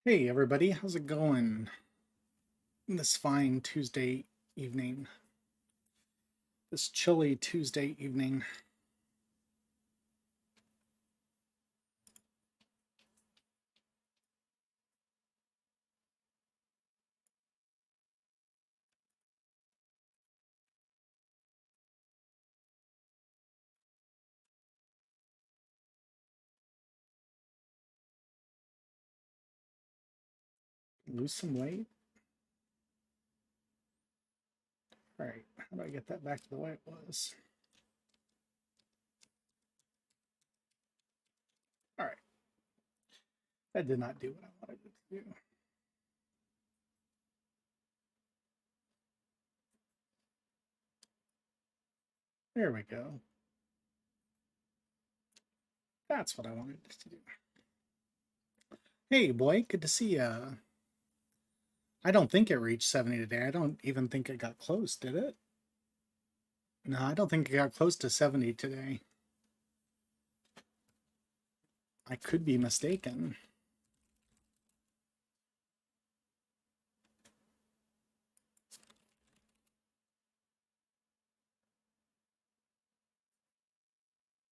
Hey everybody, how's it going this fine Tuesday evening? This chilly Tuesday evening. Lose some weight? Alright, how do I get that back to the way it was? Alright, that did not do what I wanted it to do. There we go. That's what I wanted it to do. Hey boy, good to see ya. I don't think it reached 70 today. I don't even think it got close, did it? No, I don't think it got close to 70 today. I could be mistaken.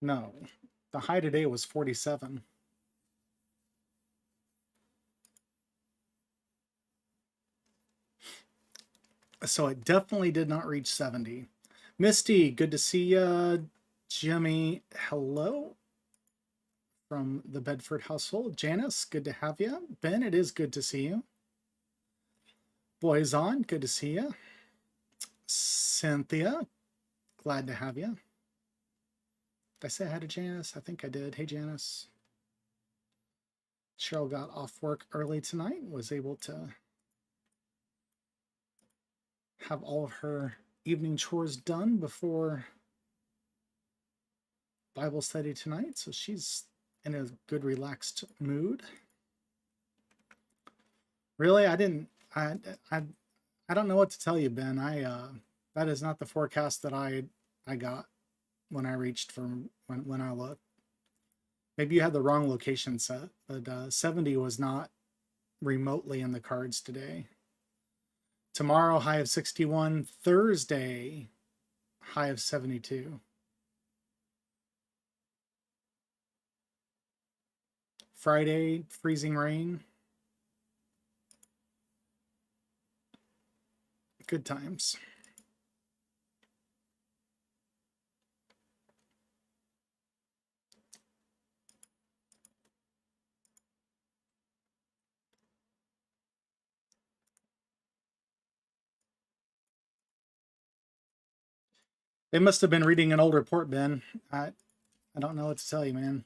No, the high today was 47. So it definitely did not reach 70. Misty, good to see you. Jimmy, hello from the Bedford household. Janice, good to have you. Ben, it is good to see you. Boys on, good to see you. Cynthia, glad to have you. Did I say hi to Janice? I think I did. Hey, Janice. Cheryl got off work early tonight, was able to have all of her evening chores done before Bible study tonight, so she's in a good relaxed mood. Really, I don't know what to tell you, Ben. That is not the forecast that I got when I reached from when I looked. Maybe you had the wrong location set, but 70 was not remotely in the cards today. Tomorrow, high of 61. Thursday, high of 72. Friday, freezing rain. Good times. They must have been reading an old report, Ben. I don't know what to tell you, man.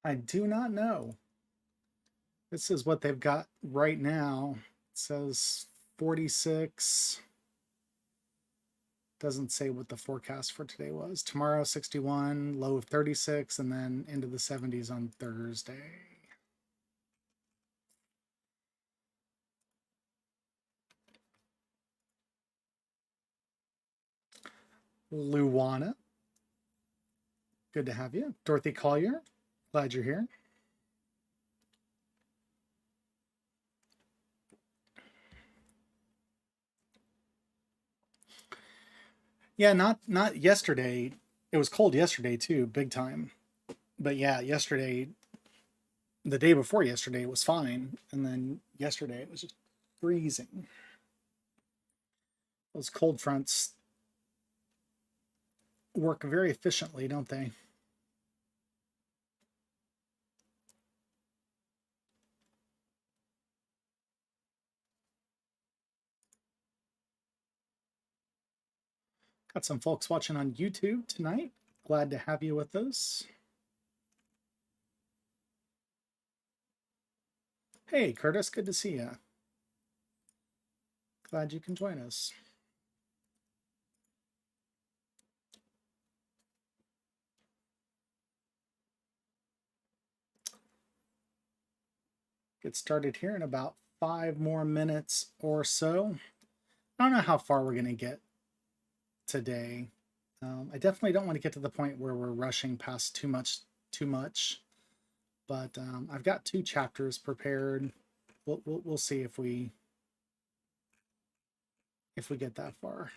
I do not know. This is what they've got right now. It says 46. Doesn't say what the forecast for today was. Tomorrow, 61, low of 36, and then into the 70s on Thursday. Luana, good to have you. Dorothy Collier, glad you're here. Yeah, not yesterday. It was cold yesterday too, big time. But yeah, yesterday, the day before yesterday was fine, and then yesterday it was just freezing. Those cold fronts work very efficiently, don't they? Got some folks watching on YouTube tonight. Glad to have you with us. Hey, Curtis, good to see you. Glad you can join us. Get started here in about 5 more minutes or so. I don't know how far we're going to get today. I definitely don't want to get to the point where we're rushing past too much. But I've got 2 chapters prepared. We'll see if we get that far.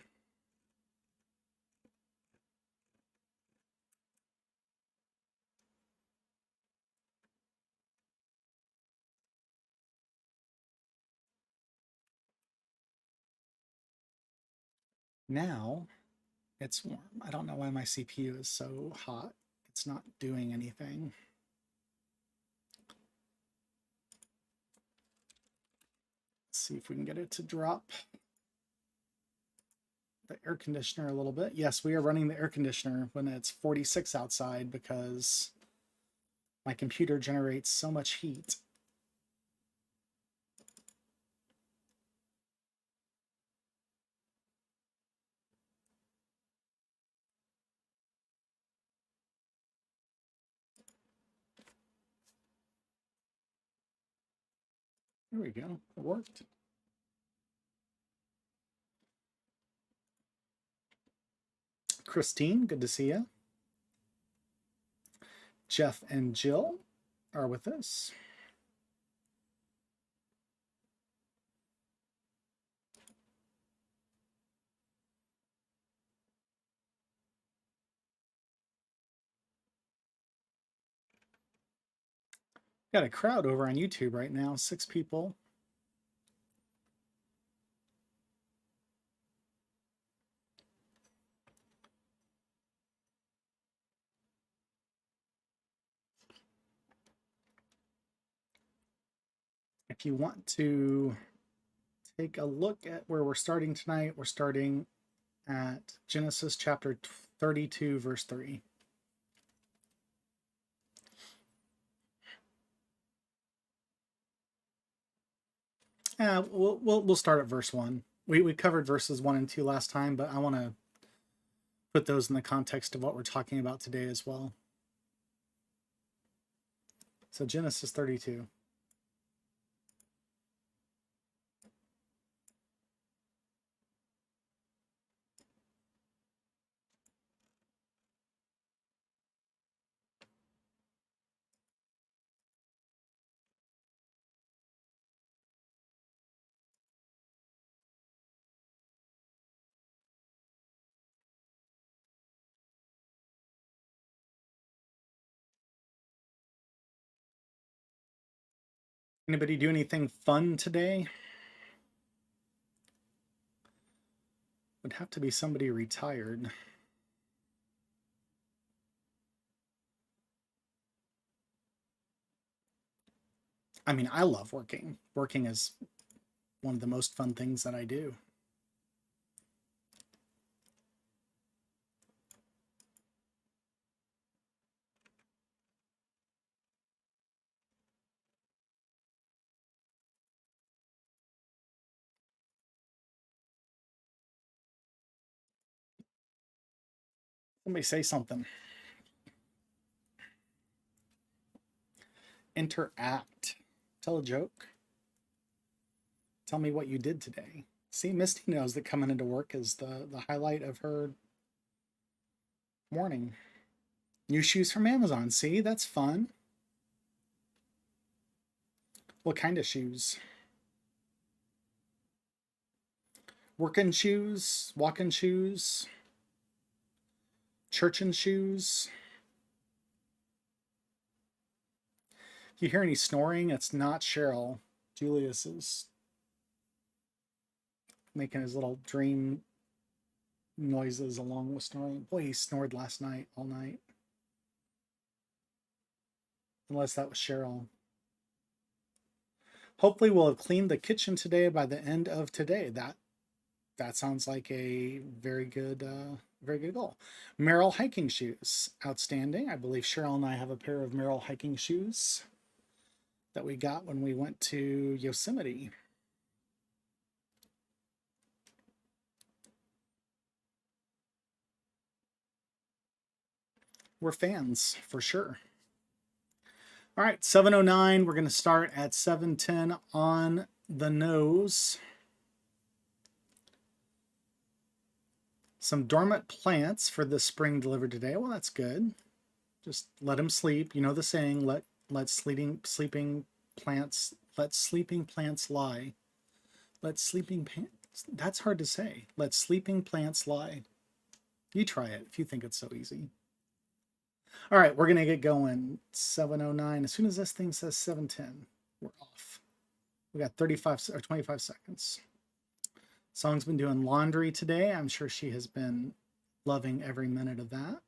Now it's warm. I don't know why my CPU is so hot. It's not doing anything. Let's see if we can get it to drop the air conditioner a little bit. Yes, we are running the air conditioner when it's 46 outside because my computer generates so much heat. There we go. It worked. Christine, good to see you. Jeff and Jill are with us. Got a crowd over on YouTube right now, 6 people. If you want to take a look at where we're starting tonight, we're starting at Genesis chapter 32, verse 3. We'll start at verse 1. We covered verses 1 and 2 last time, but I want to put those in the context of what we're talking about today as well. So Genesis 32. Anybody do anything fun today? Would have to be somebody retired. I mean, I love working. Working is one of the most fun things that I do. Somebody say something. Interact. Tell a joke. Tell me what you did today. See, Misty knows that coming into work is the highlight of her morning. New shoes from Amazon. See, that's fun. What kind of shoes? Working shoes? Walking shoes? Churchin' shoes? If you hear any snoring, it's not Cheryl. Julius is making his little dream noises along with snoring. Boy, he snored last night, all night. Unless that was Cheryl. Hopefully we'll have cleaned the kitchen today by the end of today. That sounds like a very good goal. Merrill hiking shoes. Outstanding. I believe Cheryl and I have a pair of Merrill hiking shoes that we got when we went to Yosemite. We're fans, for sure. All right, 7:09. We're going to start at 7:10 on the nose. Some dormant plants for the spring delivered today. Well, that's good. Just let them sleep. You know the saying, let sleeping plants lie. Let sleeping plants. That's hard to say. Let sleeping plants lie. You try it if you think it's so easy. All right, we're gonna get going. 7:09. As soon as this thing says 7:10, we're off. We got 35 or 25 seconds. Song's been doing laundry today. I'm sure she has been loving every minute of that.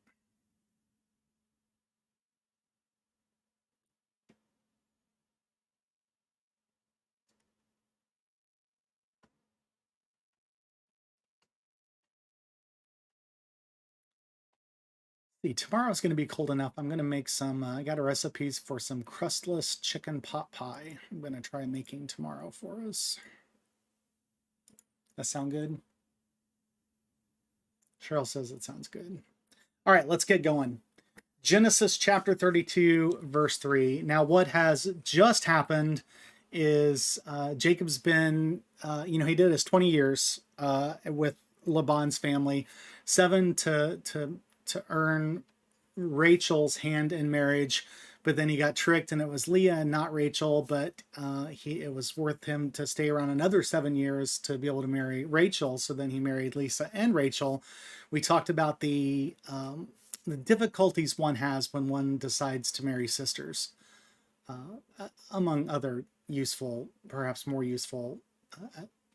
See, tomorrow's going to be cold enough. I'm going to make some, I got a recipes for some crustless chicken pot pie. I'm going to try making tomorrow for us. That sound good? Cheryl says it sounds good. All right, let's get going. Genesis chapter 32, verse 3. Now, what has just happened is Jacob's been, he did his 20 years with Laban's family, 7 to earn Rachel's hand in marriage, but then he got tricked and it was Leah and not Rachel, but it was worth him to stay around another 7 years to be able to marry Rachel. So then he married Lisa and Rachel. We talked about the difficulties one has when one decides to marry sisters, among other useful, perhaps more useful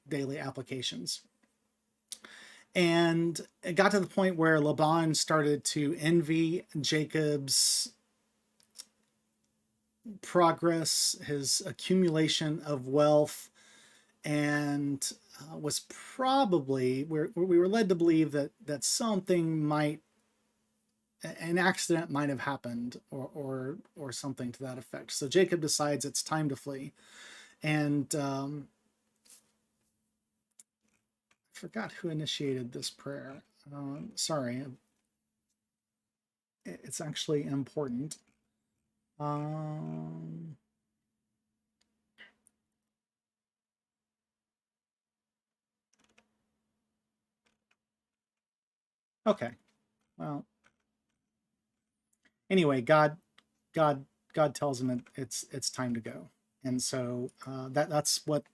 daily applications. And it got to the point where Laban started to envy Jacob's progress, his accumulation of wealth, and was probably, we were led to believe that something might, an accident might have happened, or something to that effect. So Jacob decides it's time to flee. And I forgot who initiated this prayer. Sorry. It's actually important. Okay. Well, anyway, God tells him it's time to go, and so that's what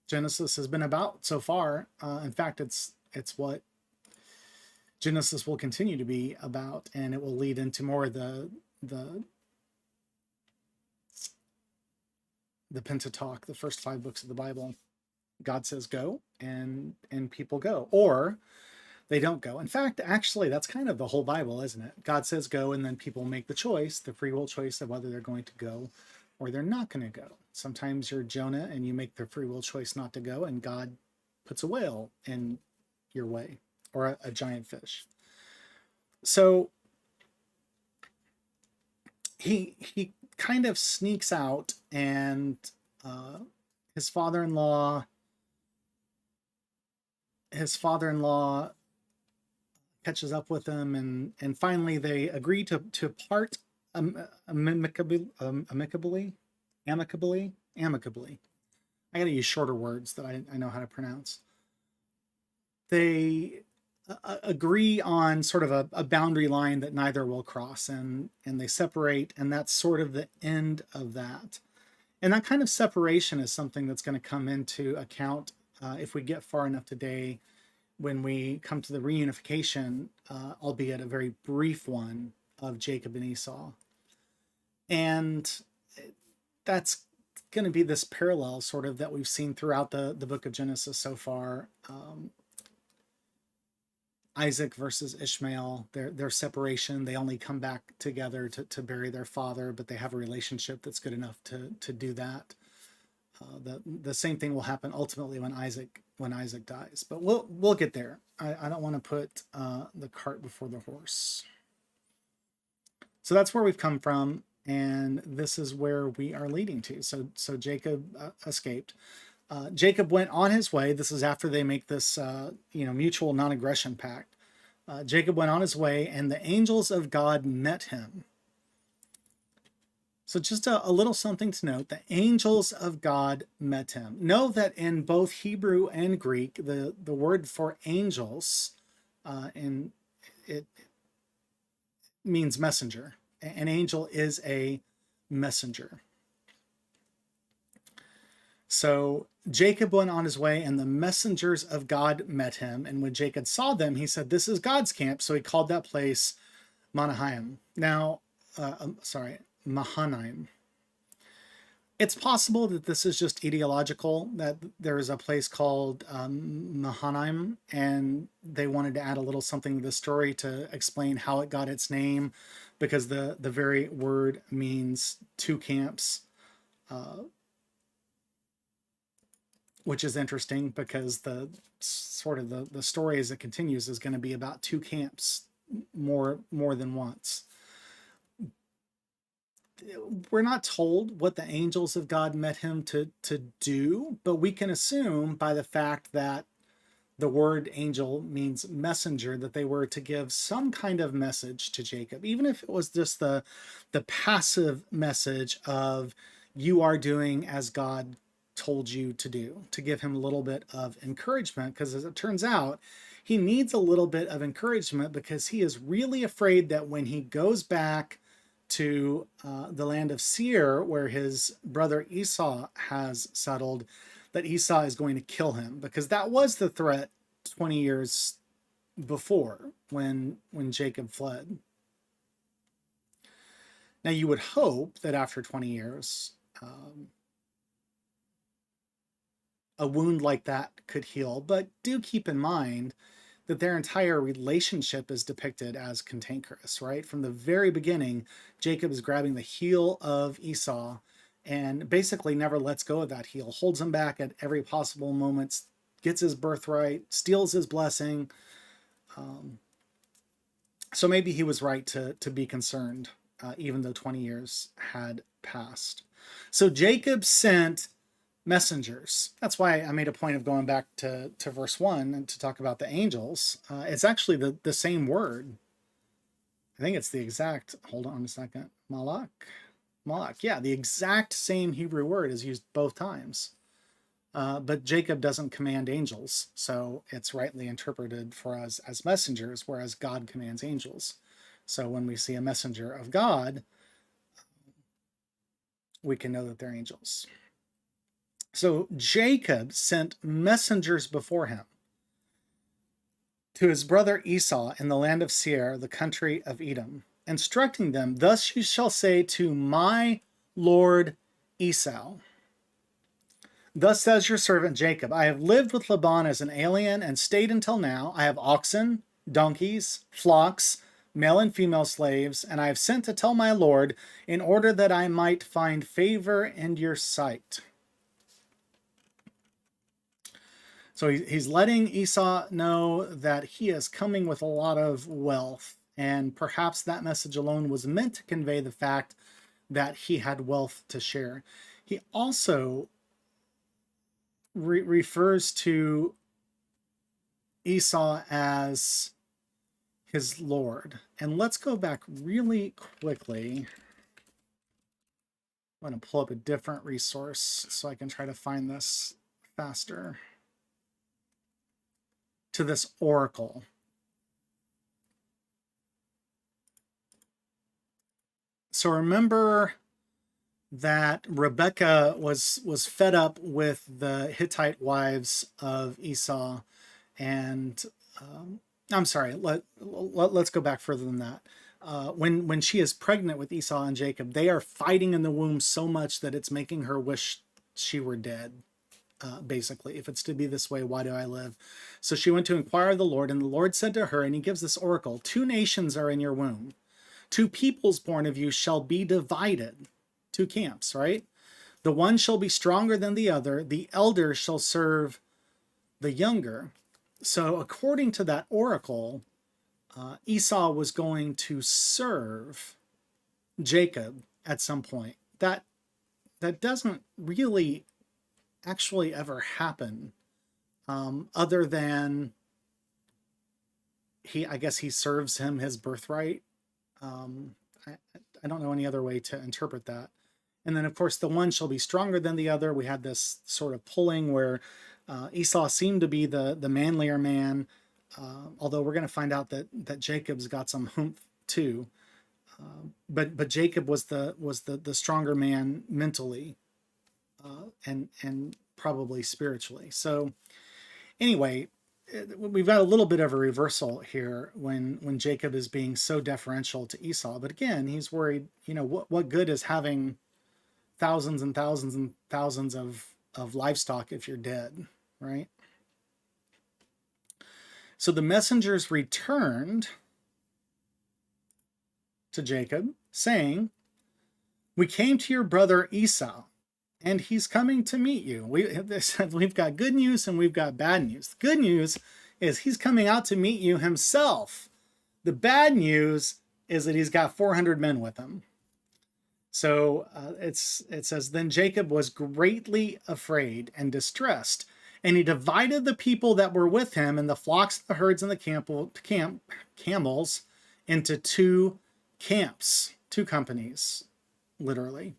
Genesis has been about so far. In fact, it's what Genesis will continue to be about, and it will lead into more of the Pentateuch, the first 5 books of the Bible. God says go, and people go, or they don't go. In fact, actually, that's kind of the whole Bible, isn't it? God says go, and then people make the choice, the free will choice of whether they're going to go or they're not going to go. Sometimes you're Jonah and you make the free will choice not to go, and God puts a whale in your way, or a giant fish. So he kind of sneaks out, and his father-in-law catches up with him, and finally they agree to part amicably. I gotta use shorter words that I know how to pronounce. They agree on sort of a boundary line that neither will cross, and they separate, and that's sort of the end of that. And that kind of separation is something that's going to come into account if we get far enough today, when we come to the reunification, albeit a very brief one, of Jacob and Esau. And that's going to be this parallel sort of that we've seen throughout the book of Genesis so far. Isaac versus Ishmael, their separation, they only come back together to bury their father, but they have a relationship that's good enough to do that. The same thing will happen ultimately when Isaac dies, but we'll get there. I don't want to put the cart before the horse. So that's where we've come from, and this is where we are leading to. So Jacob escaped. Jacob went on his way. This is after they make this mutual non-aggression pact. Jacob went on his way, and the angels of God met him. So just a little something to note, the angels of God met him. Know that in both Hebrew and Greek, the word for angels in it means messenger. An angel is a messenger. So Jacob went on his way, and the messengers of God met him. And when Jacob saw them, he said, "This is God's camp." So he called that place Mahanaim. Now, Mahanaim. It's possible that this is just ideological, that there is a place called Mahanaim, and they wanted to add a little something to the story to explain how it got its name, because the very word means two camps, which is interesting because the sort of the story as it continues is going to be about two camps more than once. We're not told what the angels of God met him to do, but we can assume by the fact that the word angel means messenger that they were to give some kind of message to Jacob, even if it was just the passive message of you are doing as God told you to do, to give him a little bit of encouragement, because as it turns out, he needs a little bit of encouragement because he is really afraid that when he goes back to the land of Seir, where his brother Esau has settled, that Esau is going to kill him, because that was the threat 20 years before when Jacob fled. Now you would hope that after 20 years, a wound like that could heal, but do keep in mind that their entire relationship is depicted as cantankerous, right? From the very beginning, Jacob is grabbing the heel of Esau and basically never lets go of that heel, holds him back at every possible moment, gets his birthright, steals his blessing. So maybe he was right to be concerned, even though 20 years had passed. So Jacob sent messengers. That's why I made a point of going back to verse 1 and to talk about the angels. It's actually the same word. I think it's the exact, hold on a second, malak. Yeah, the exact same Hebrew word is used both times. But Jacob doesn't command angels, so it's rightly interpreted for us as messengers, whereas God commands angels. So when we see a messenger of God, we can know that they're angels. So Jacob sent messengers before him to his brother Esau in the land of Seir, the country of Edom, instructing them, "Thus you shall say to my lord Esau, thus says your servant Jacob, I have lived with Laban as an alien and stayed until now. I have oxen, donkeys, flocks, male and female slaves, and I have sent to tell my lord in order that I might find favor in your sight." So he's letting Esau know that he is coming with a lot of wealth, and perhaps that message alone was meant to convey the fact that he had wealth to share. He also refers to Esau as his lord. And let's go back really quickly. I'm going to pull up a different resource so I can try to find this faster. To this oracle. So remember that Rebekah was fed up with the Hittite wives of Esau, and I'm sorry, let's go back further than that. When she is pregnant with Esau and Jacob, they are fighting in the womb so much that it's making her wish she were dead. Basically, if it's to be this way, why do I live? So she went to inquire of the Lord, and the Lord said to her, and he gives this oracle, 2 nations are in your womb. 2 peoples born of you shall be divided. 2 camps, right? The one shall be stronger than the other. The elder shall serve the younger. So according to that oracle, Esau was going to serve Jacob at some point. That doesn't really actually ever happen, other than I guess he serves him his birthright. I don't know any other way to interpret that. And then, of course, the one shall be stronger than the other. We had this sort of pulling where Esau seemed to be the manlier man, although we're going to find out that Jacob's got some humph too. But Jacob was the stronger man mentally, and probably spiritually. So anyway, we've got a little bit of a reversal here when Jacob is being so deferential to Esau. But again, he's worried, what good is having thousands and thousands and thousands of livestock if you're dead, right? So the messengers returned to Jacob, saying, "We came to your brother Esau, and he's coming to meet you." We've got good news and we've got bad news. The good news is he's coming out to meet you himself. The bad news is that he's got 400 men with him. So it says, "Then Jacob was greatly afraid and distressed, and he divided the people that were with him and the flocks, the herds, and the camels into two camps," two companies, literally,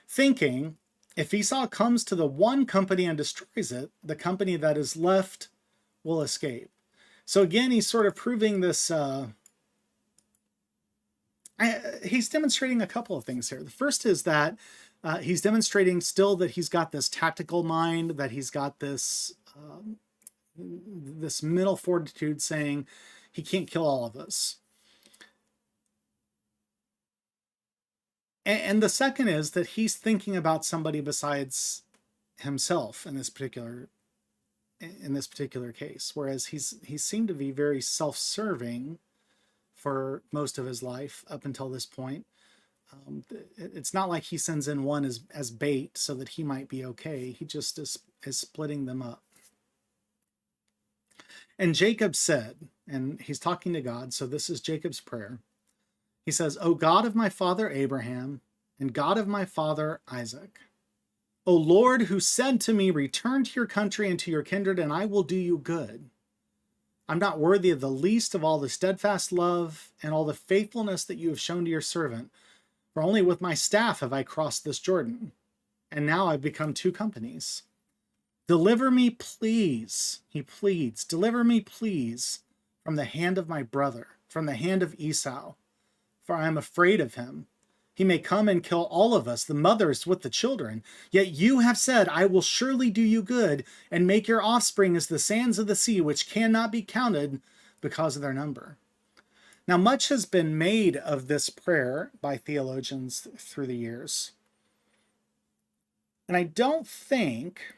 thinking, if Esau comes to the one company and destroys it, the company that is left will escape. So again, he's sort of proving this. He's demonstrating a couple of things here. The first is that he's demonstrating still that he's got this tactical mind, that he's got this this mental fortitude, saying he can't kill all of us. And the second is that he's thinking about somebody besides himself in this particular case, whereas he seemed to be very self-serving for most of his life up until this point. It's not like he sends in one as bait so that he might be okay. He just is splitting them up. And Jacob said, and he's talking to God, so this is Jacob's prayer. He says, "O God of my father Abraham, and God of my father Isaac, O Lord, who said to me, 'Return to your country and to your kindred, and I will do you good.' I'm not worthy of the least of all the steadfast love and all the faithfulness that you have shown to your servant, for only with my staff have I crossed this Jordan, and now I've become two companies. Deliver me, please," he pleads, "deliver me, please, from the hand of my brother, from the hand of Esau, for I am afraid of him. He may come and kill all of us, the mothers with the children. Yet you have said, I will surely do you good and make your offspring as the sands of the sea, which cannot be counted because of their number." Now, much has been made of this prayer by theologians through the years. And I don't think,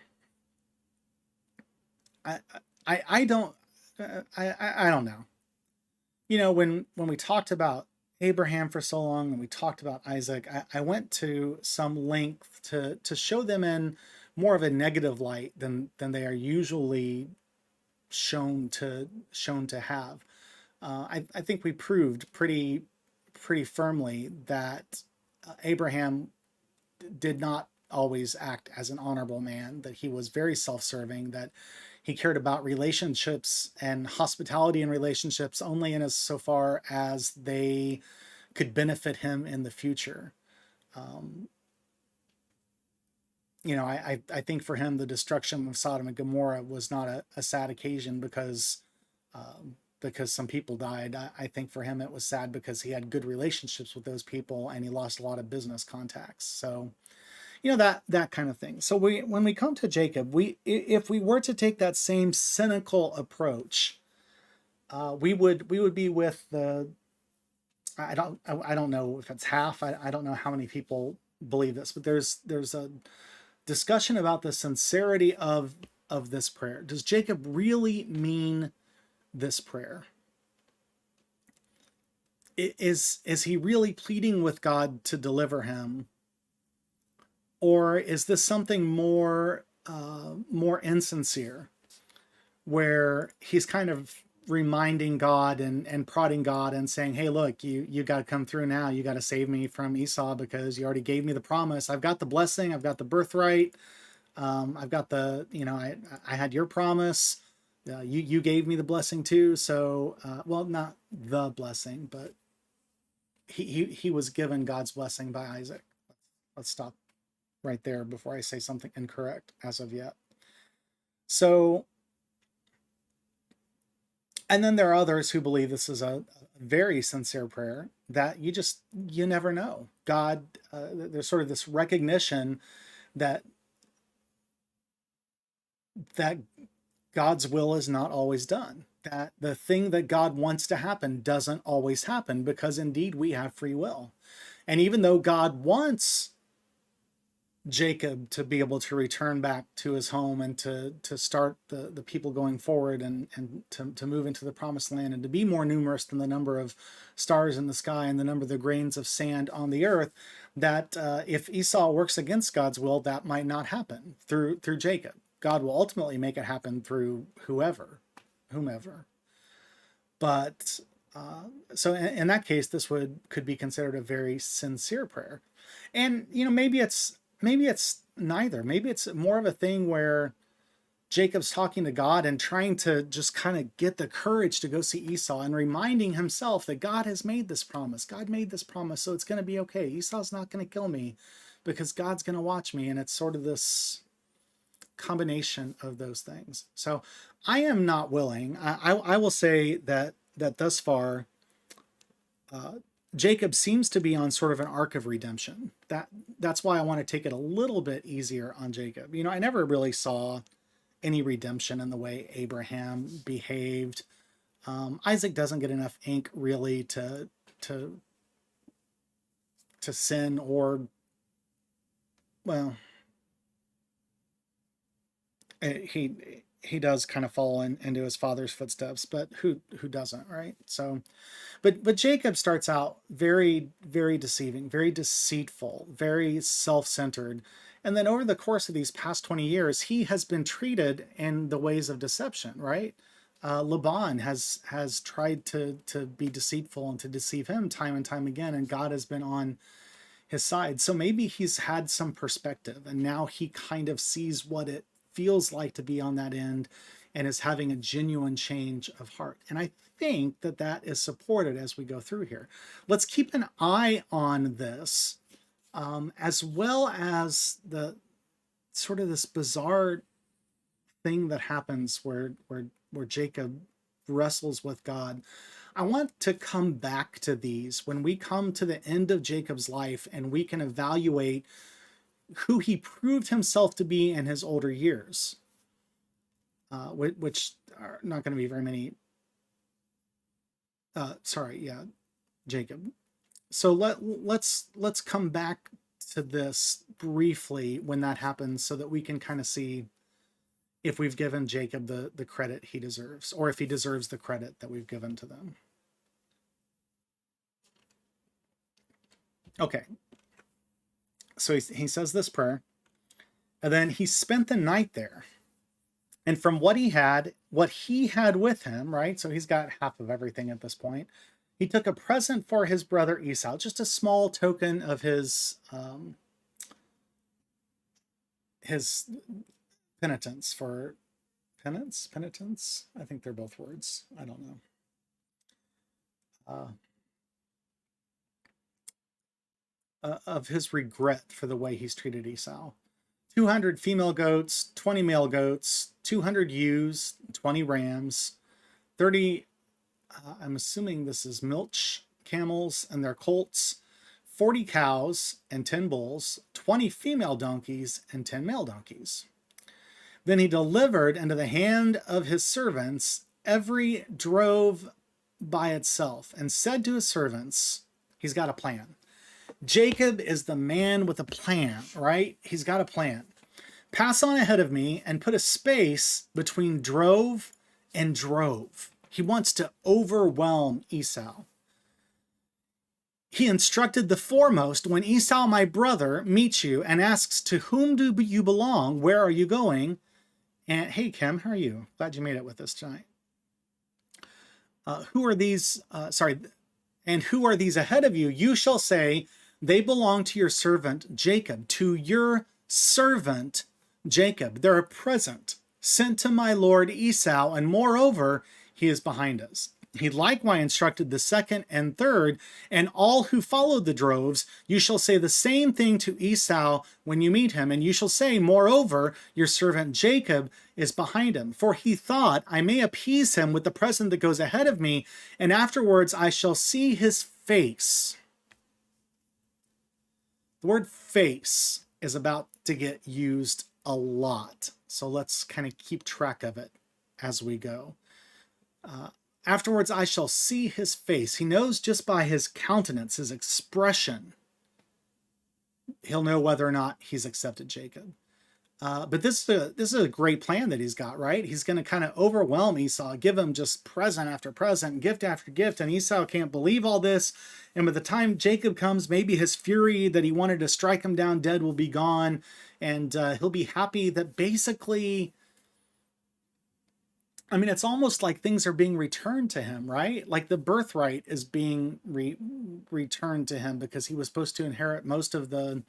I don't know. When we talked about Abraham for so long and we talked about Isaac, I went to some length to show them in more of a negative light than they are usually shown to have. I think we proved pretty firmly that Abraham did not always act as an honorable man, that he was very self-serving, that he cared about relationships and hospitality in relationships only in as so far as they could benefit him in the future. I think for him, the destruction of Sodom and Gomorrah was not a sad occasion because some people died. I think for him it was sad because he had good relationships with those people and he lost a lot of business contacts. So, that kind of thing. So when we come to Jacob, if we were to take that same cynical approach, we would be with the, I don't know if it's half. I don't know how many people believe this, but there's a discussion about the sincerity of this prayer. Does Jacob really mean this prayer? Is he really pleading with God to deliver him? Or is this something more insincere, where he's kind of reminding God and prodding God and saying, "Hey, look, you got to come through now. You got to save me from Esau because you already gave me the promise. I've got the blessing. I've got the birthright. I've got the, I had your promise. You gave me the blessing too. So, well, not the blessing, but he was given God's blessing by Isaac. Let's stop right there before I say something incorrect as of yet. So, and then there are others who believe this is a very sincere prayer that you never know. God, there's sort of this recognition that God's will is not always done, that the thing that God wants to happen doesn't always happen, because indeed we have free will. And even though God wants Jacob to be able to return back to his home and to start the people going forward and to move into the promised land and to be more numerous than the number of stars in the sky and the number of the grains of sand on the earth, that if Esau works against God's will, that might not happen through Jacob. God will ultimately make it happen through whomever. But so in that case, this could be considered a very sincere prayer. And maybe it's neither. Maybe it's more of a thing where Jacob's talking to God and trying to just kind of get the courage to go see Esau and reminding himself that God has made this promise. God made this promise, so it's going to be okay. Esau's not going to kill me because God's going to watch me. And it's sort of this combination of those things. So I am not willing. I will say that thus far, Jacob seems to be on sort of an arc of redemption. That's why I want to take it a little bit easier on Jacob. I never really saw any redemption in the way Abraham behaved. Isaac doesn't get enough ink really to sin, or, well, he does kind of fall into his father's footsteps, but who doesn't, right? So, but Jacob starts out very, very deceiving, very deceitful, very self-centered. And then over the course of these past 20 years, he has been treated in the ways of deception, right? Laban has tried to be deceitful and to deceive him time and time again, and God has been on his side. So maybe he's had some perspective, and now he kind of sees what it feels like to be on that end and is having a genuine change of heart. And I think that is supported as we go through here. Let's keep an eye on this, as well as the sort of this bizarre thing that happens where Jacob wrestles with God. I want to come back to these when we come to the end of Jacob's life and we can evaluate who he proved himself to be in his older years, which are not going to be very many. Jacob. So let's come back to this briefly when that happens, so that we can kind of see if we've given Jacob the credit he deserves, or if he deserves the credit that we've given to them. Okay. So he says this prayer, and then he spent the night there. And from what he had with him, right? So he's got half of everything at this point. He took a present for his brother Esau, just a small token of his penitence for penitence. I think they're both words. I don't know. Of his regret for the way he's treated Esau. 200 female goats, 20 male goats, 200 ewes, 20 rams, 30, I'm assuming this is milch camels and their colts, 40 cows and 10 bulls, 20 female donkeys and 10 male donkeys. Then he delivered into the hand of his servants every drove by itself, and said to his servants, he's got a plan. Jacob is the man with a plan, right? He's got a plan. Pass on ahead of me and put a space between drove and drove. He wants to overwhelm Esau. He instructed the foremost, when Esau, my brother, meets you and asks, to whom do you belong? Where are you going? And hey, Kim, how are you? Glad you made it with us tonight. Who are these? And who are these ahead of you? You shall say, they belong to your servant Jacob, to your servant Jacob. They're a present sent to my lord Esau, and moreover, he is behind us. He likewise instructed the second and third, and all who followed the droves. You shall say the same thing to Esau when you meet him, and you shall say, moreover, your servant Jacob is behind him. For he thought, I may appease him with the present that goes ahead of me, and afterwards I shall see his face. The word face is about to get used a lot, so let's kind of keep track of it as we go. Afterwards, I shall see his face. He knows just by his countenance, his expression, he'll know whether or not he's accepted Jacob. But this is a great plan that he's got, right? He's going to kind of overwhelm Esau, give him just present after present, gift after gift, and Esau can't believe all this. And by the time Jacob comes, maybe his fury that he wanted to strike him down dead will be gone, and he'll be happy that basically, I mean, it's almost like things are being returned to him, right? Like the birthright is being returned to him because he was supposed to inherit most of the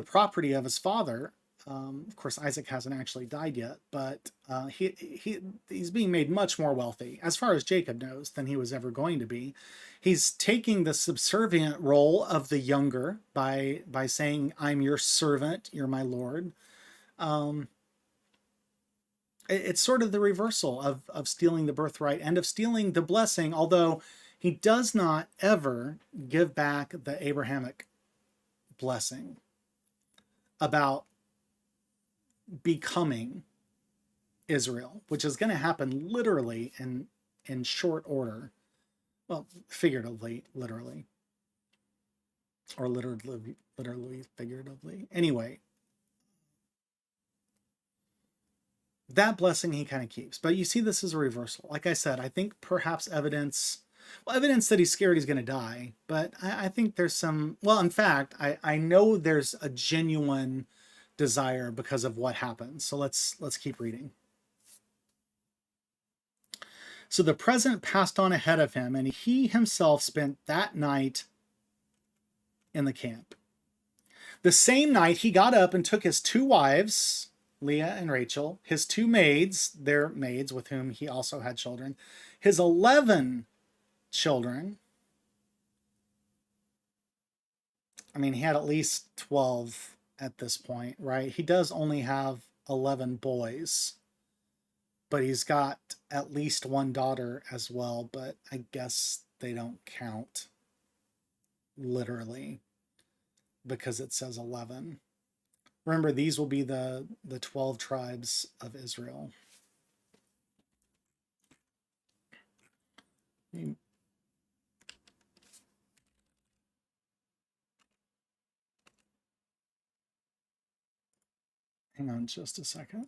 property of his father. Of course, Isaac hasn't actually died yet, but he's being made much more wealthy, as far as Jacob knows, than he was ever going to be. He's taking the subservient role of the younger by saying, I'm your servant, you're my lord. It's sort of the reversal of stealing the birthright and of stealing the blessing, although he does not ever give back the Abrahamic blessing about becoming Israel, which is going to happen literally in short order. Well, figuratively, literally. Or literally, figuratively. Anyway, that blessing he kind of keeps. But you see this as a reversal. Like I said, I think perhaps evidence that he's scared he's going to die. But I think there's some, well, in fact, I know there's a genuine desire because of what happens. So let's keep reading. So the present passed on ahead of him, and he himself spent that night in the camp. The same night he got up and took his 2 wives, Leah and Rachel, his 2 maids, their maids with whom he also had children, his 11 children. I mean, he had at least 12 at this point, right? He does only have 11 boys, but he's got at least 1 daughter as well, but I guess they don't count literally because it says 11. Remember, these will be the 12 tribes of Israel. Hang on just a second.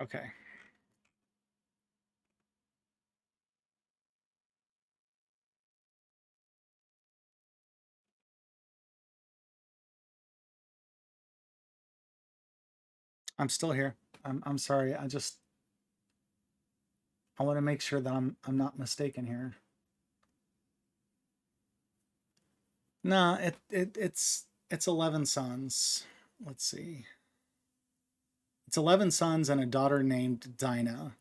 Okay. I'm still here. I'm sorry. I want to make sure that I'm not mistaken here. No, it's 11 sons. Let's see. It's 11 sons and a daughter named Dinah.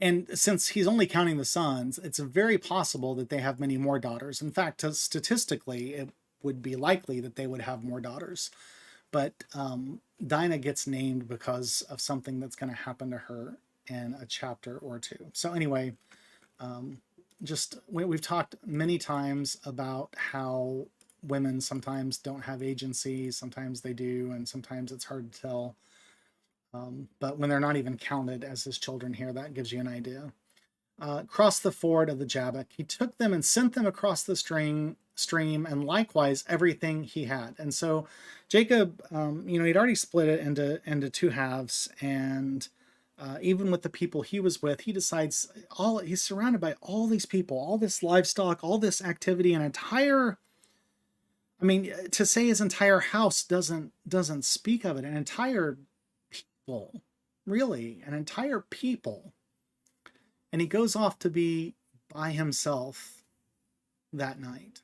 And since he's only counting the sons, it's very possible that they have many more daughters. In fact, statistically, it would be likely that they would have more daughters. But Dinah gets named because of something that's going to happen to her in a chapter or 2. So anyway, we've talked many times about how women sometimes don't have agency, sometimes they do, and sometimes it's hard to tell. But when they're not even counted as his children here, that gives you an idea. Crossed the ford of the Jabbok. He took them and sent them across the stream, and likewise everything he had. And so Jacob, he'd already split it into 2 halves, and even with the people he was with, he decides he's surrounded by all these people, all this livestock, all this activity, an entire I mean, to say his entire house doesn't speak of it. An entire people, really, an entire people. And he goes off to be by himself that night.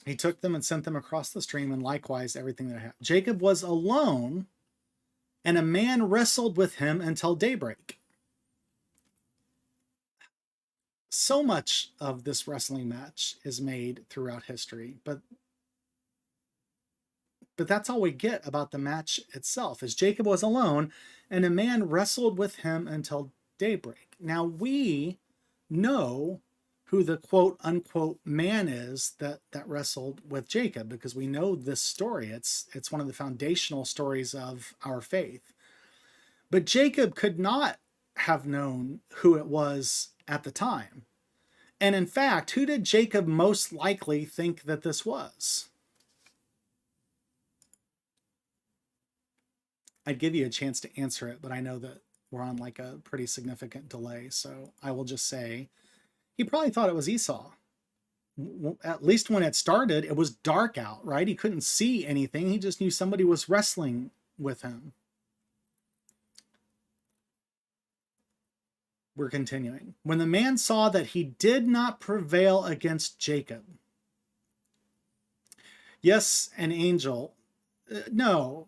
He took them and sent them across the stream, and likewise everything that happened. Jacob was alone, and a man wrestled with him until daybreak. So much of this wrestling match is made throughout history, but that's all we get about the match itself, is Jacob was alone, and a man wrestled with him until daybreak. Now we know who the quote unquote man is that wrestled with Jacob, because we know this story. It's one of the foundational stories of our faith. But Jacob could not have known who it was at the time. And in fact, who did Jacob most likely think that this was? I'd give you a chance to answer it, but I know that we're on like a pretty significant delay, so I will just say he probably thought it was Esau. At least when it started, it was dark out, right? He couldn't see anything. He just knew somebody was wrestling with him. We're continuing. When the man saw that he did not prevail against Jacob. Yes, an angel. No,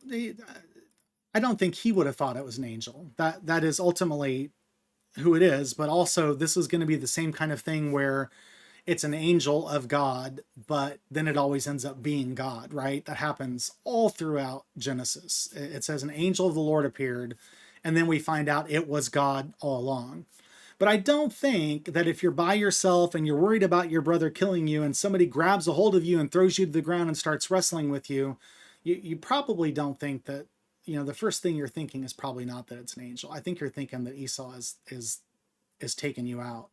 I don't think he would have thought it was an angel. That is ultimately who it is, but also this is going to be the same kind of thing where it's an angel of God, but then it always ends up being God, right? That happens all throughout Genesis. It says an angel of the Lord appeared, and then we find out it was God all along. But I don't think that if you're by yourself and you're worried about your brother killing you and somebody grabs a hold of you and throws you to the ground and starts wrestling with you, you probably don't think that, the first thing you're thinking is probably not that it's an angel. I think you're thinking that Esau is taking you out.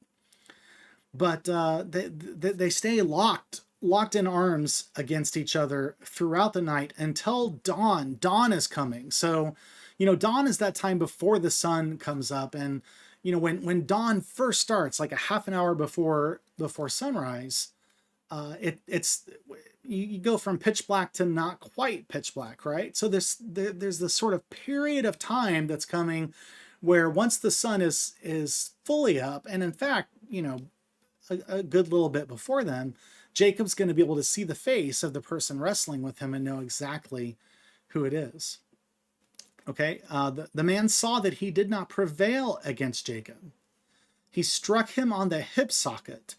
But they stay locked in arms against each other throughout the night until dawn. Dawn is coming. So, dawn is that time before the sun comes up. And, when dawn first starts, like a half an hour before sunrise, it's you go from pitch black to not quite pitch black, right? So there's this sort of period of time that's coming where once the sun is fully up, and in fact, a good little bit before then, Jacob's going to be able to see the face of the person wrestling with him and know exactly who it is. Okay, the man saw that he did not prevail against Jacob. He struck him on the hip socket,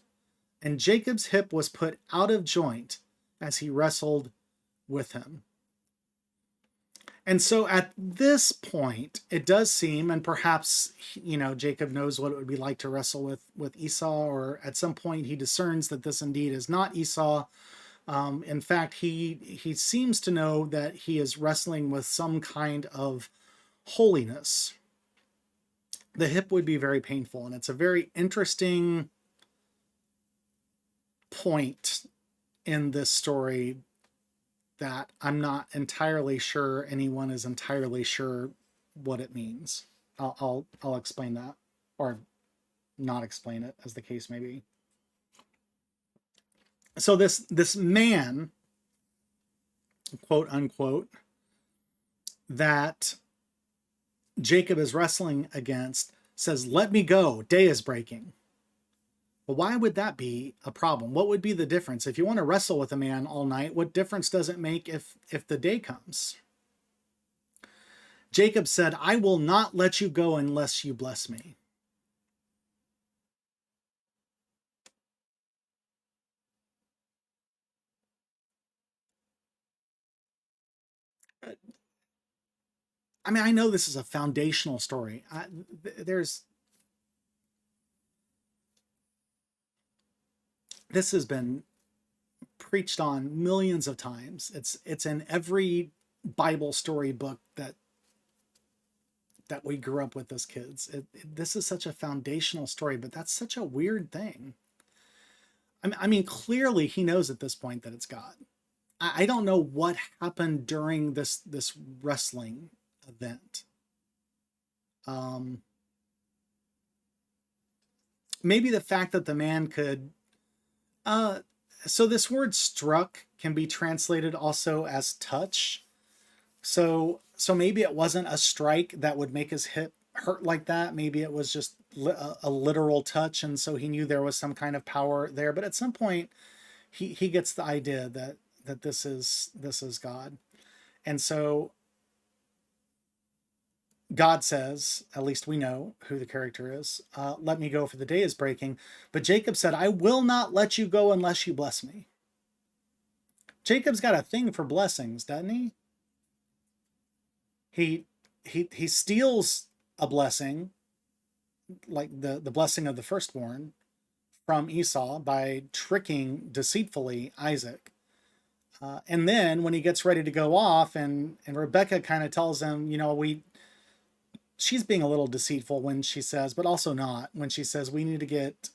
and Jacob's hip was put out of joint as he wrestled with him. And so at this point, it does seem, and perhaps, Jacob knows what it would be like to wrestle with Esau, or at some point he discerns that this indeed is not Esau. In fact, he seems to know that he is wrestling with some kind of holiness. The hip would be very painful, and it's a very interesting point in this story that I'm not entirely sure anyone is entirely sure what it means. I'll explain that, or not explain it, as the case may be. So this man, quote unquote, that Jacob is wrestling against says, "Let me go, day is breaking." Well, why would that be a problem? What would be the difference? If you want to wrestle with a man all night, what difference does it make if the day comes? Jacob said, "I will not let you go unless you bless me." I mean, I know this is a foundational story. This has been preached on millions of times. It's in every Bible story book that we grew up with as kids. This is such a foundational story, but that's such a weird thing. I mean, clearly he knows at this point that it's God. I don't know what happened during this wrestling event. maybe the fact that the man could, so this word struck can be translated also as touch. So maybe it wasn't a strike that would make his hip hurt like that. Maybe it was just a literal touch, and so he knew there was some kind of power there. But at some point, he gets the idea that this is God, and so God says, at least we know who the character is, let me go, for the day is breaking. But Jacob said, I will not let you go unless you bless me. Jacob's got a thing for blessings, doesn't he? He steals a blessing, like the blessing of the firstborn, from Esau by tricking deceitfully Isaac. And then when he gets ready to go off, and Rebecca kind of tells him, she's being a little deceitful when she says, but also not, when she says, we need to get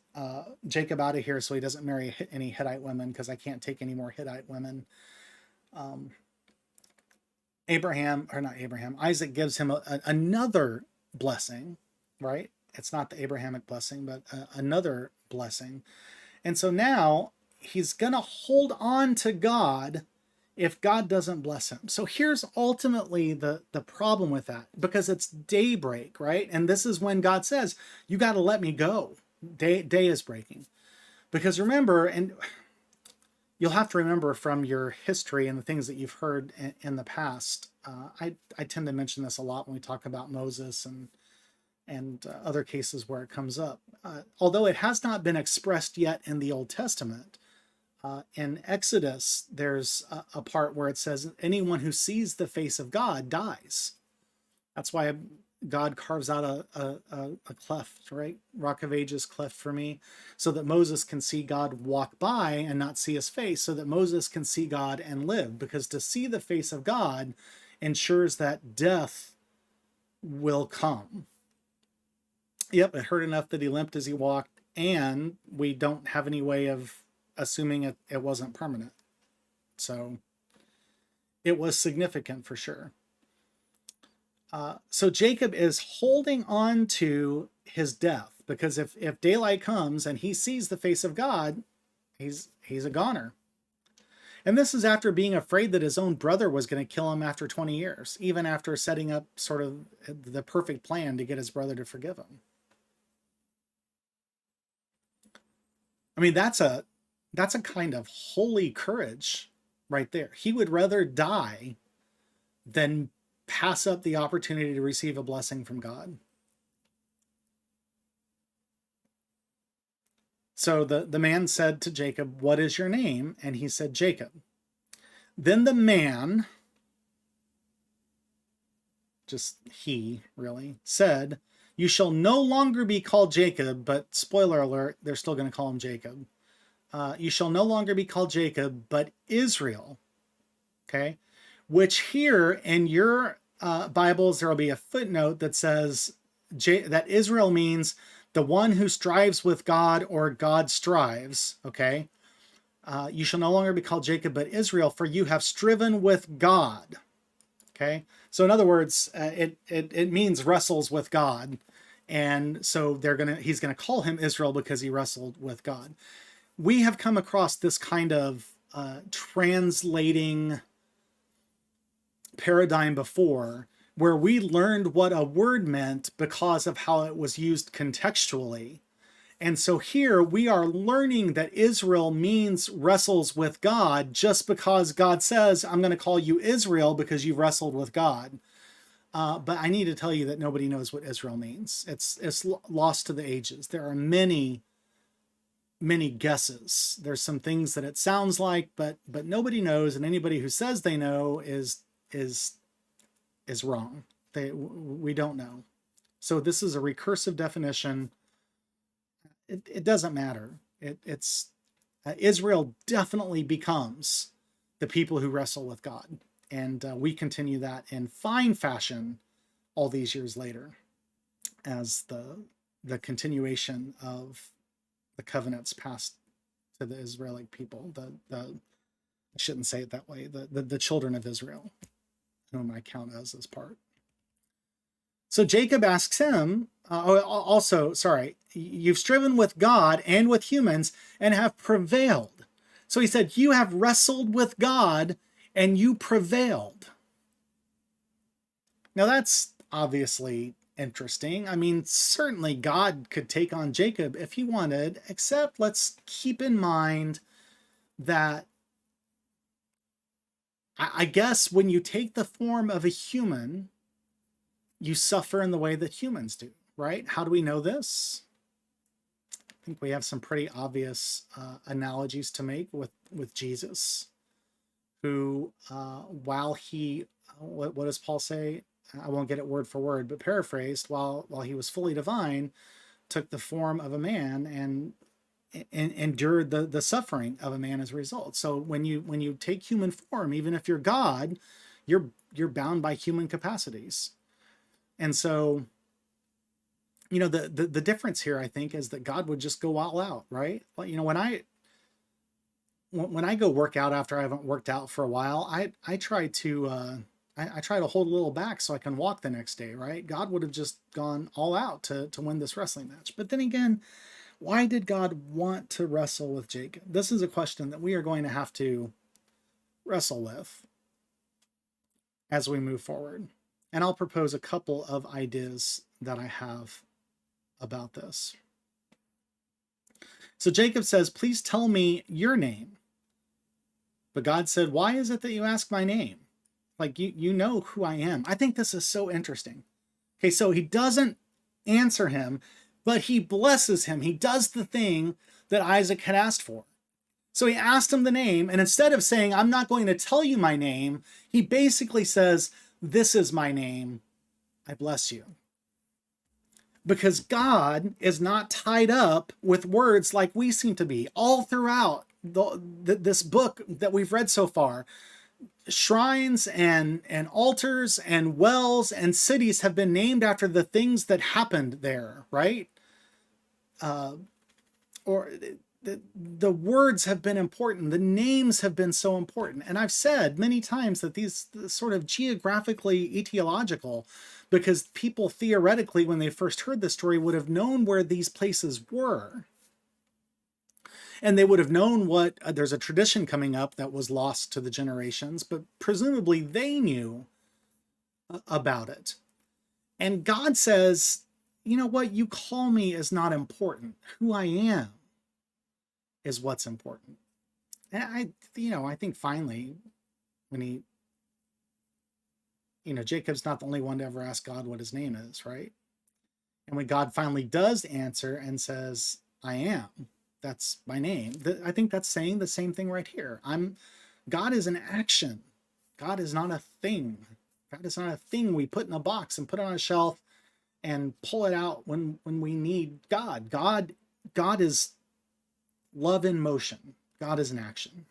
Jacob out of here so he doesn't marry any Hittite women, because I can't take any more Hittite women. Isaac gives him another blessing, right? It's not the Abrahamic blessing, but another blessing. And so now he's going to hold on to God if God doesn't bless him. So here's ultimately the problem with that, because it's daybreak, right? And this is when God says, you got to let me go. Day is breaking. Because remember, and you'll have to remember from your history and the things that you've heard in the past. I tend to mention this a lot when we talk about Moses and other cases where it comes up. Although it has not been expressed yet in the Old Testament, in Exodus, there's a part where it says, anyone who sees the face of God dies. That's why God carves out a cleft, right? Rock of Ages cleft for me, so that Moses can see God walk by and not see his face, so that Moses can see God and live. Because to see the face of God ensures that death will come. Yep, it hurt enough that he limped as he walked, and we don't have any way of assuming it wasn't permanent. So it was significant for sure. So Jacob is holding on to his death, because if daylight comes and he sees the face of God, he's a goner. And this is after being afraid that his own brother was going to kill him after 20 years, even after setting up sort of the perfect plan to get his brother to forgive him. I mean, that's a kind of holy courage right there. He would rather die than pass up the opportunity to receive a blessing from God. So the man said to Jacob, what is your name? And he said, Jacob. Then the man, just he really, said, you shall no longer be called Jacob, but spoiler alert, they're still going to call him Jacob. You shall no longer be called Jacob, but Israel. Okay? Which here in your Bibles, there will be a footnote that says that Israel means the one who strives with God, or God strives. Okay? You shall no longer be called Jacob, but Israel, for you have striven with God. Okay? So in other words, it means wrestles with God. And so he's gonna call him Israel because he wrestled with God. We have come across this kind of translating paradigm before, where we learned what a word meant because of how it was used contextually. And so here we are learning that Israel means wrestles with God, just because God says, I'm going to call you Israel because you wrestled with God. But I need to tell you that nobody knows what Israel means. It's lost to the ages. There are many guesses. There's some things that it sounds like, but nobody knows, and anybody who says they know is wrong. We don't know. So this is a recursive definition. It doesn't matter. It's Israel definitely becomes the people who wrestle with God, and we continue that in fine fashion all these years later, as the continuation of the covenants passed to the Israelite people. I shouldn't say it that way. The children of Israel, whom I count as part. So Jacob asks him, also, sorry, you've striven with God and with humans and have prevailed. So he said, you have wrestled with God and you prevailed. Now that's obviously interesting. I mean, certainly God could take on Jacob if he wanted, except let's keep in mind that I guess when you take the form of a human, you suffer in the way that humans do, right? How do we know this? I think we have some pretty obvious analogies to make with Jesus, who, while he, what does Paul say? I won't get it word for word, but paraphrased, while he was fully divine, took the form of a man and endured the suffering of a man as a result. So when you take human form, even if you're God, you're bound by human capacities. And so, you know, the difference here, I think, is that God would just go all out, right? Like, you know, when I go work out after I haven't worked out for a while, I try to I try to hold a little back so I can walk the next day, right? God would have just gone all out to win this wrestling match. But then again, why did God want to wrestle with Jacob? This is a question that we are going to have to wrestle with as we move forward. And I'll propose a couple of ideas that I have about this. So Jacob says, please tell me your name. But God said, why is it that you ask my name? Like, you know who I am. I think this is so interesting. Okay, so he doesn't answer him, but he blesses him. He does the thing that Isaac had asked for. So he asked him the name, and instead of saying, I'm not going to tell you my name, he basically says, this is my name. I bless you. Because God is not tied up with words like we seem to be. All throughout this book that we've read so far, shrines and altars and wells and cities have been named after the things that happened there, right? Or the words have been important. The names have been so important. And I've said many times that these sort of geographically etiological, because people theoretically, when they first heard the story, would have known where these places were. And they would have known what, there's a tradition coming up that was lost to the generations, but presumably they knew about it. And God says, you know what you call me is not important. Who I am is what's important. And I think finally, when Jacob's not the only one to ever ask God what his name is, right? And when God finally does answer and says, I am, that's my name. I think that's saying the same thing right here. God is an action. God is not a thing. God is not a thing we put in a box and put on a shelf and pull it out when we need God. God is love in motion. God is an action.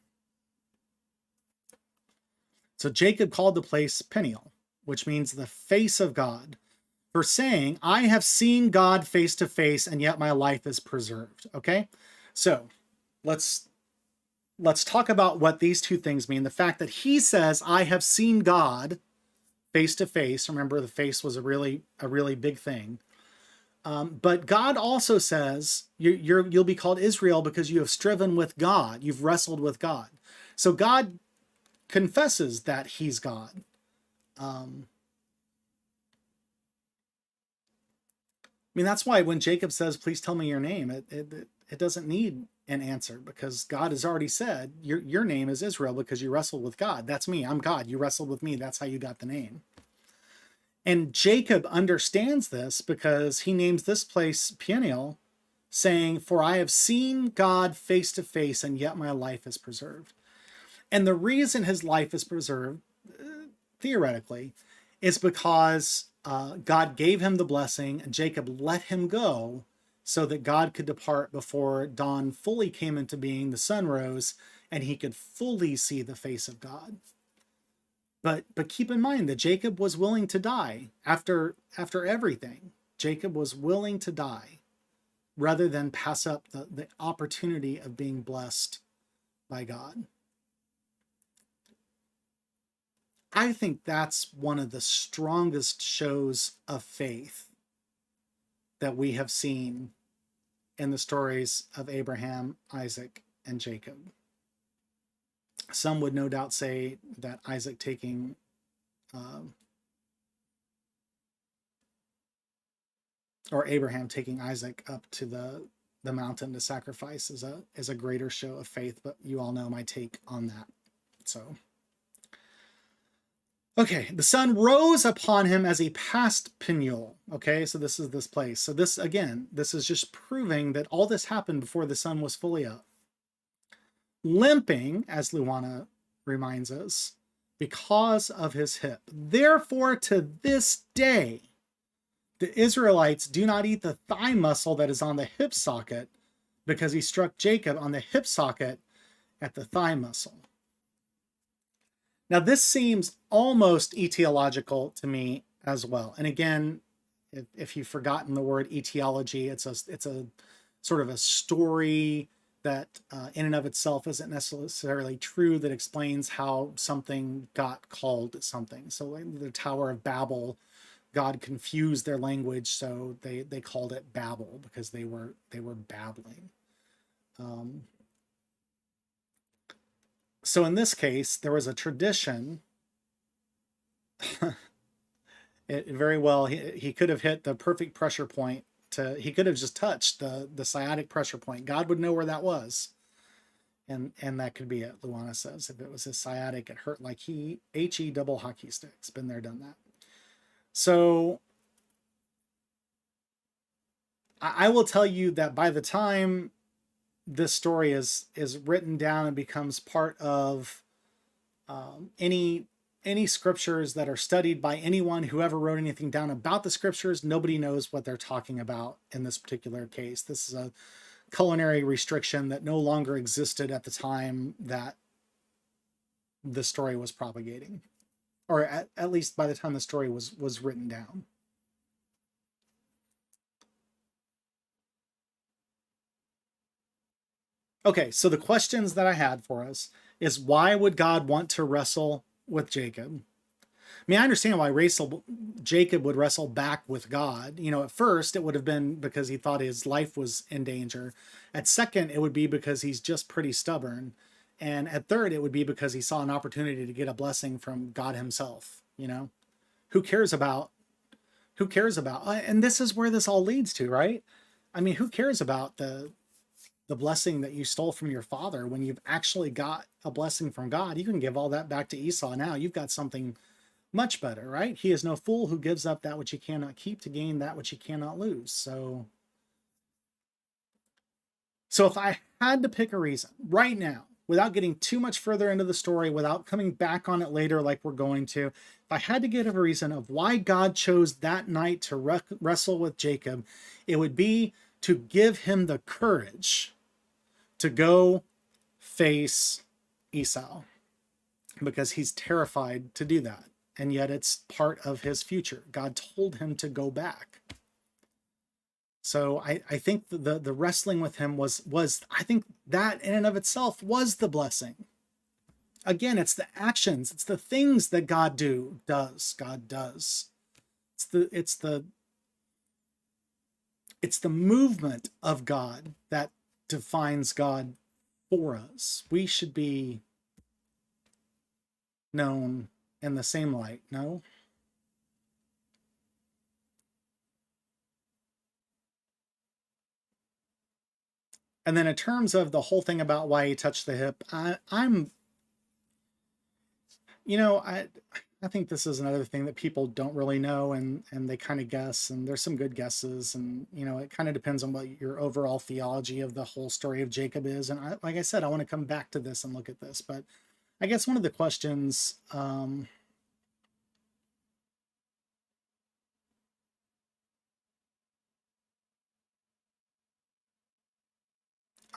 So Jacob called the place Peniel, which means the face of God, for saying, I have seen God face to face, and yet my life is preserved. Okay? So let's talk about what these two things mean. The fact that he says, I have seen God face to face. Remember, the face was a really big thing. But God also says, you'll be called Israel because you have striven with God. You've wrestled with God. So God confesses that he's God. I mean, that's why when Jacob says, please tell me your name, it doesn't need an answer, because God has already said, your name is Israel because you wrestled with God. That's me. I'm God. You wrestled with me. That's how you got the name. And Jacob understands this because he names this place Peniel, saying, for I have seen God face to face, and yet my life is preserved. And the reason his life is preserved, theoretically, is because God gave him the blessing, and Jacob let him go so that God could depart before dawn fully came into being, the sun rose, and he could fully see the face of God. But keep in mind that Jacob was willing to die after everything. Jacob was willing to die rather than pass up the opportunity of being blessed by God. I think that's one of the strongest shows of faith that we have seen in the stories of Abraham, Isaac, and Jacob. Some would no doubt say that Isaac taking or Abraham taking Isaac up to the mountain to sacrifice is a greater show of faith, but you all know my take on that. So, okay, the sun rose upon him as he passed Peniel. Okay, so this is this place. So this, again, this is just proving that all this happened before the sun was fully up. Limping, as Luana reminds us, because of his hip. Therefore, to this day, the Israelites do not eat the thigh muscle that is on the hip socket, because he struck Jacob on the hip socket at the thigh muscle. Now, this seems almost etiological to me as well. And again, if you've forgotten the word etiology, it's a sort of a story that in and of itself isn't necessarily true, that explains how something got called something. So the Tower of Babel, God confused their language, so they called it Babel because they were babbling. So in this case, there was a tradition. It very well, he could have hit the perfect pressure point. He could have just touched the sciatic pressure point. God would know where that was. And that could be it, Luana says. If it was his sciatic, it hurt like HE double hockey sticks. Been there, done that. So I will tell you that by the time this story is written down and becomes part of any scriptures that are studied by anyone who ever wrote anything down about the scriptures, nobody knows what they're talking about in this particular case. This is a culinary restriction that no longer existed at the time that the story was propagating, or at least by the time the story was written down. Okay, so the questions that I had for us is, why would God want to wrestle with Jacob? I mean, I understand why Jacob would wrestle back with God. You know, at first it would have been because he thought his life was in danger. At second, it would be because he's just pretty stubborn. And at third, it would be because he saw an opportunity to get a blessing from God himself. You know, who cares about, and this is where this all leads to, right? I mean, who cares about the blessing that you stole from your father when you've actually got a blessing from God? You can give all that back to Esau now. You've got something much better, right? He is no fool who gives up that which he cannot keep to gain that which he cannot lose. So if I had to pick a reason right now, without getting too much further into the story, without coming back on it later like we're going to, if I had to give a reason of why God chose that night to wrestle with Jacob, it would be to give him the courage to go face Esau, because he's terrified to do that. And yet it's part of his future. God told him to go back. So I think the wrestling with him was I think that in and of itself was the blessing. Again, it's the actions, it's the things that God does. It's the movement of God that defines God for us. We should be known in the same light, no? And then in terms of the whole thing about why he touched the hip, I'm, I think this is another thing that people don't really know, and they kind of guess, and there's some good guesses, and it kind of depends on what your overall theology of the whole story of Jacob is. And like I said, I want to come back to this and look at this, but I guess one of the questions,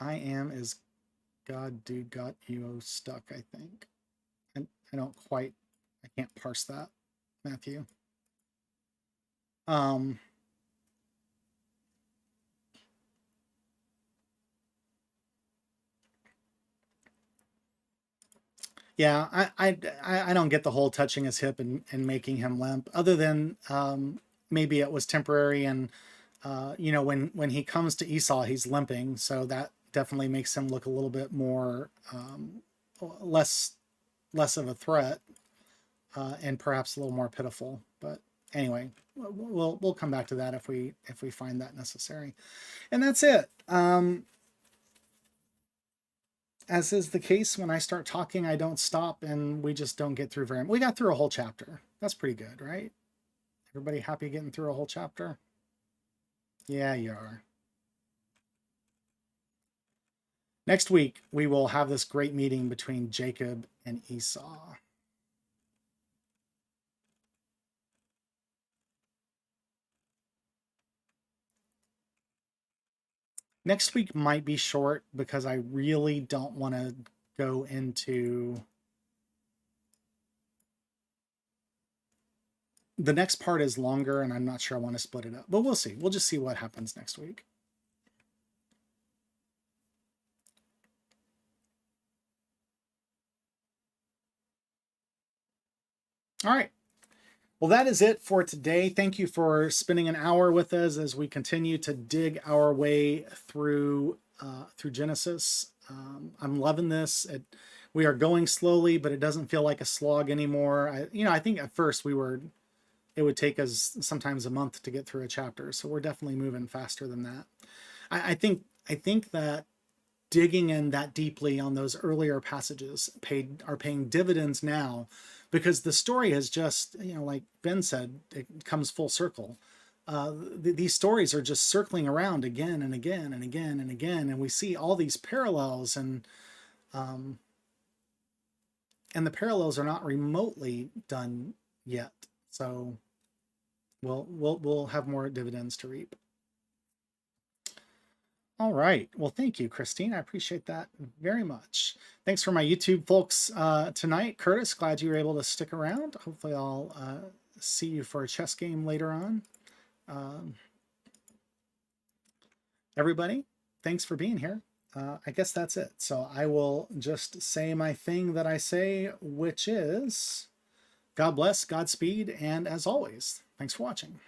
I am is God dude got you stuck, I think. And I can't parse that, Matthew. Yeah, I don't get the whole touching his hip and making him limp, other than maybe it was temporary. And you know, when he comes to Esau, he's limping, so that definitely makes him look a little bit more less less of a threat, and perhaps a little more pitiful. But anyway, we'll come back to that if we find that necessary. And that's it. As is the case, when I start talking, I don't stop, and we just don't get through very much. We got through a whole chapter. That's pretty good, right? Everybody happy getting through a whole chapter? Yeah, you are. Next week, we will have this great meeting between Jacob and Esau. Next week might be short because I really don't want to go into the next part is longer, and I'm not sure I want to split it up, but we'll see. We'll just see what happens next week. All right. Well, that is it for today. Thank you for spending an hour with us as we continue to dig our way through Genesis. I'm loving this. We are going slowly, but it doesn't feel like a slog anymore. I think at first it would take us sometimes a month to get through a chapter. So we're definitely moving faster than that. I think that digging in that deeply on those earlier passages are paying dividends now, because the story has just, like Ben said, it comes full circle. These stories are just circling around again and again and again and again, and we see all these parallels, and the parallels are not remotely done yet. So we'll have more dividends to reap. All right. Well, thank you, Christine. I appreciate that very much. Thanks for my YouTube folks tonight. Curtis, glad you were able to stick around. Hopefully I'll see you for a chess game later on. Everybody, thanks for being here. I guess that's it. So I will just say my thing that I say, which is God bless, Godspeed, and as always, thanks for watching.